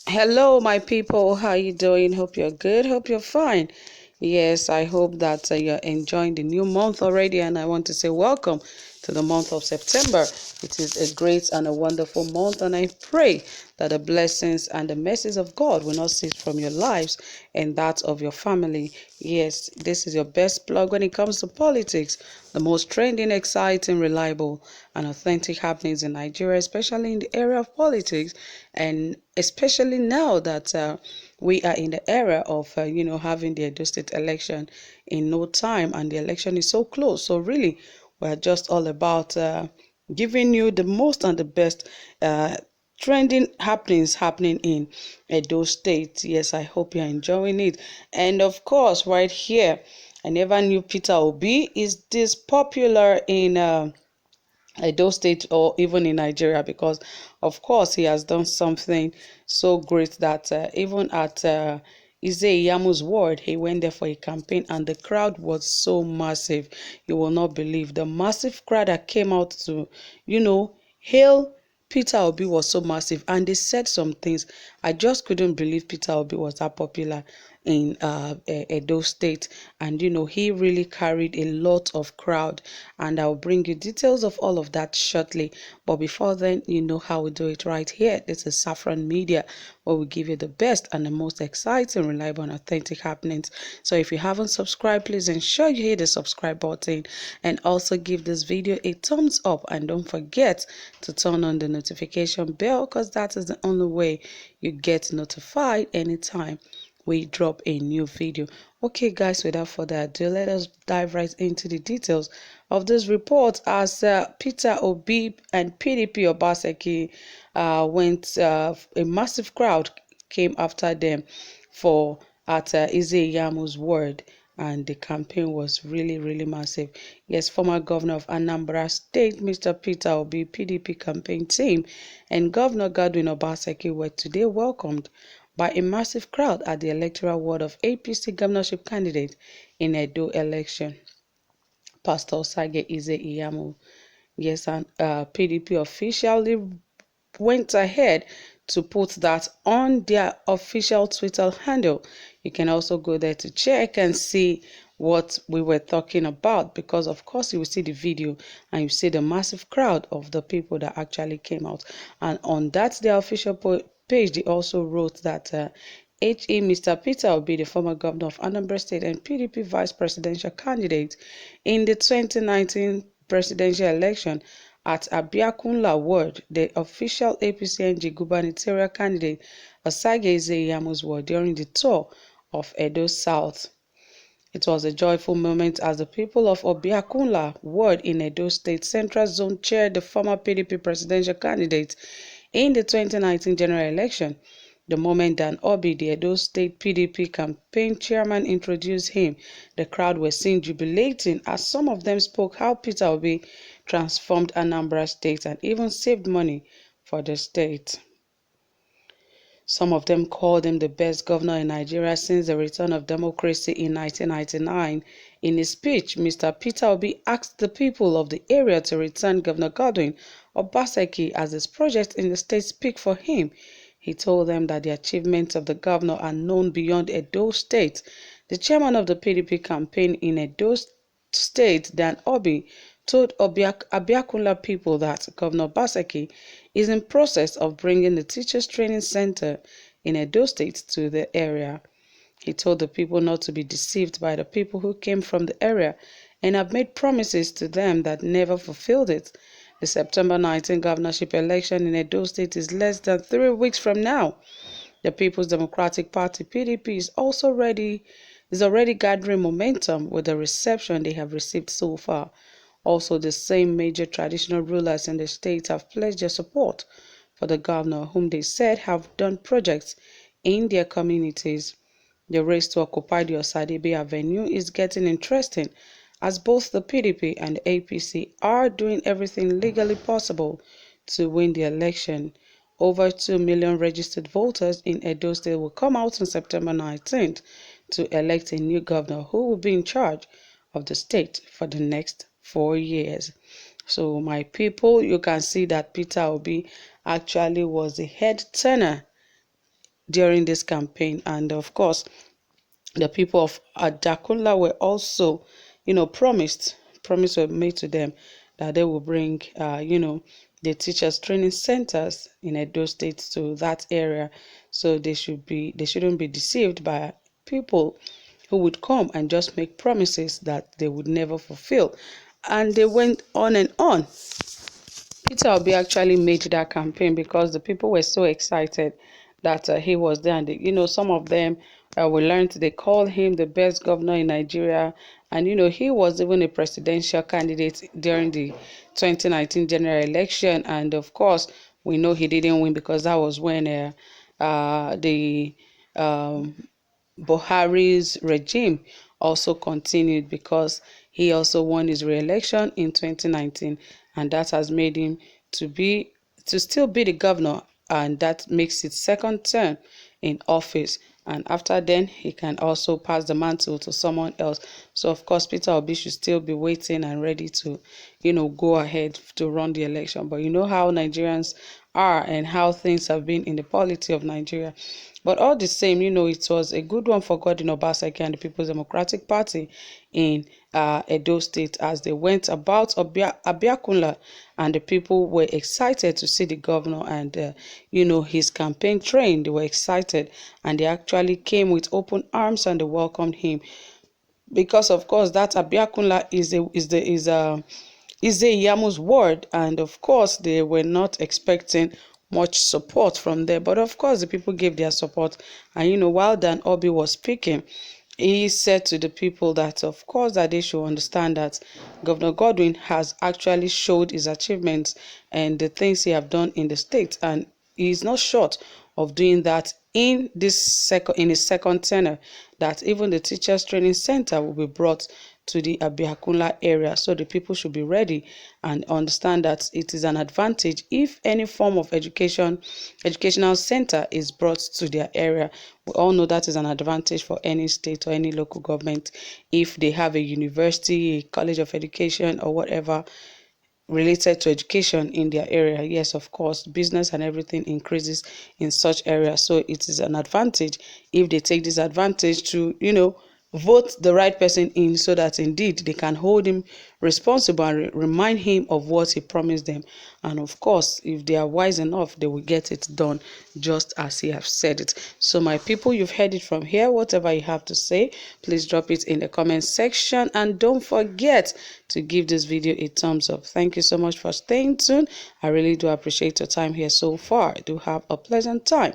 Hello, my people. How you doing? Hope you're good. Hope you're fine. Yes, I hope that you're enjoying the new month already, and I want to say welcome to the month of September. It is a great and a wonderful month, and I pray that the blessings and the mercies of God will not cease from your lives and that of your family. Yes, this is your best plug when it comes to politics, the most trending, exciting, reliable, and authentic happenings in Nigeria, especially in the area of politics, and especially now that we are in the era of having the Edo State election in no time, and the election is so close. So really, we're just all about giving you the most and the best trending happenings happening in Edo State. Yes, I hope you're enjoying it. And of course, right here, I never knew Peter Obi is this popular in Edo State or even in Nigeria, because of course he has done something so great that even at Iyamu's ward, he went there for a campaign and the crowd was so massive. You will not believe the massive crowd that came out to, hail Peter Obi was so massive, and they said some things. I just couldn't believe Peter Obi was that popular in Edo State, and he really carried a lot of crowd. And I'll bring you details of all of that shortly. But before then, you know how we do it right here. This is Saffron Media, where we give you the best and the most exciting, reliable, and authentic happenings. So if you haven't subscribed, please ensure you hit the subscribe button and also give this video a thumbs up, and don't forget to turn on the notification bell, because that is the only way you get notified anytime we drop a new video. Okay, guys, without further ado, let us dive right into the details of this report. As Peter Obi and PDP Obaseki went, a massive crowd came after them for at Yamu's word, and the campaign was really massive. Yes, former governor of Anambra State, Mr. Peter Obi, PDP campaign team, and Governor Godwin Obaseki were today welcomed by a massive crowd at the electoral ward of APC governorship candidate in Edo election, Pastor Sage Iyamu. Yes, and PDP officially went ahead to put that on their official Twitter handle. You can also go there to check and see what we were talking about, because of course you will see the video and you see the massive crowd of the people that actually came out. And on that their official page, they also wrote that HE Mr. Peter will be the former governor of Anambra State and PDP vice presidential candidate in the 2019 presidential election at Abiakunla ward. The official APCNG gubernatorial candidate Osage Iyamu's ward during the tour of Edo South. It was a joyful moment as the people of Obiakunla ward in Edo State Central Zone cheered the former PDP presidential candidate in the 2019 general election. The moment Dan Obi, the Edo State PDP campaign chairman, introduced him, the crowd were seen jubilating as some of them spoke how Peter Obi transformed Anambra State and even saved money for the state. Some of them called him the best governor in Nigeria since the return of democracy in 1999. In his speech, Mr. Peter Obi asked the people of the area to return Governor Godwin Obaseki as his projects in the state speak for him. He told them that the achievements of the governor are known beyond Edo State. The chairman of the PDP campaign in Edo State, Dan Obi, told Abiakunla people that Governor Obaseki is in process of bringing the Teachers Training Center in Edo State to the area. He told the people not to be deceived by the people who came from the area and have made promises to them that never fulfilled it. The September 19 governorship election in Edo State is less than 3 weeks from now. The People's Democratic Party (PDP) is already gathering momentum with the reception they have received so far. Also, the same major traditional rulers in the state have pledged their support for the governor, whom they said have done projects in their communities. The race to occupy the Osadebe Avenue is getting interesting, as both the PDP and the APC are doing everything legally possible to win the election. Over 2 million registered voters in Edo State will come out on September 19th to elect a new governor who will be in charge of the state for the next 4 years. So, my people, you can see that Peter Obi actually was a head turner during this campaign. And of course, the people of Adakunla were also, promise were made to them that they will bring, the teachers training centers in Edo State to that area. So they shouldn't be deceived by people who would come and just make promises that they would never fulfill. And they went on and on. Peter Obi actually made that campaign because the people were so excited that he was there. And, some of them, we learned they called him the best governor in Nigeria. And, he was even a presidential candidate during the 2019 general election. And, of course, we know he didn't win because that was when the Buhari's regime also continued, because he also won his re-election in 2019, and that has made him to still be the governor, and that makes it second term in office. And after then, he can also pass the mantle to someone else. So of course, Peter Obi should still be waiting and ready to, go ahead to run the election. But you know how Nigerians are and how things have been in the polity of Nigeria. But all the same, it was a good one for Godwin Obaseki and the People's Democratic Party in Edo State, as they went about Abiakunla, and the people were excited to see the governor and, his campaign train. They were excited, and they actually came with open arms and they welcomed him, because of course that Abiakunla is a Yamu's word, and of course they were not expecting much support from there. But of course the people gave their support, and while Dan Obi was speaking, he said to the people that of course that they should understand that Governor Godwin has actually showed his achievements and the things he have done in the state, and he is not short of doing that in his second tenure, that even the teachers training center will be brought to the Abiakunla area. So the people should be ready and understand that it is an advantage if any form of educational center is brought to their area. We all know that is an advantage for any state or any local government if they have a university, a college of education, or whatever related to education in their area. Yes, of course, business and everything increases in such areas. So it is an advantage if they take this advantage to, vote the right person in, so that indeed they can hold him responsible and remind him of what he promised them. And of course, if they are wise enough, they will get it done just as he has said it. So my people, you've heard it from here. Whatever you have to say, please drop it in the comment section, and don't forget to give this video a thumbs up. Thank you so much for staying tuned. I really do appreciate your time here so far. Do have a pleasant time.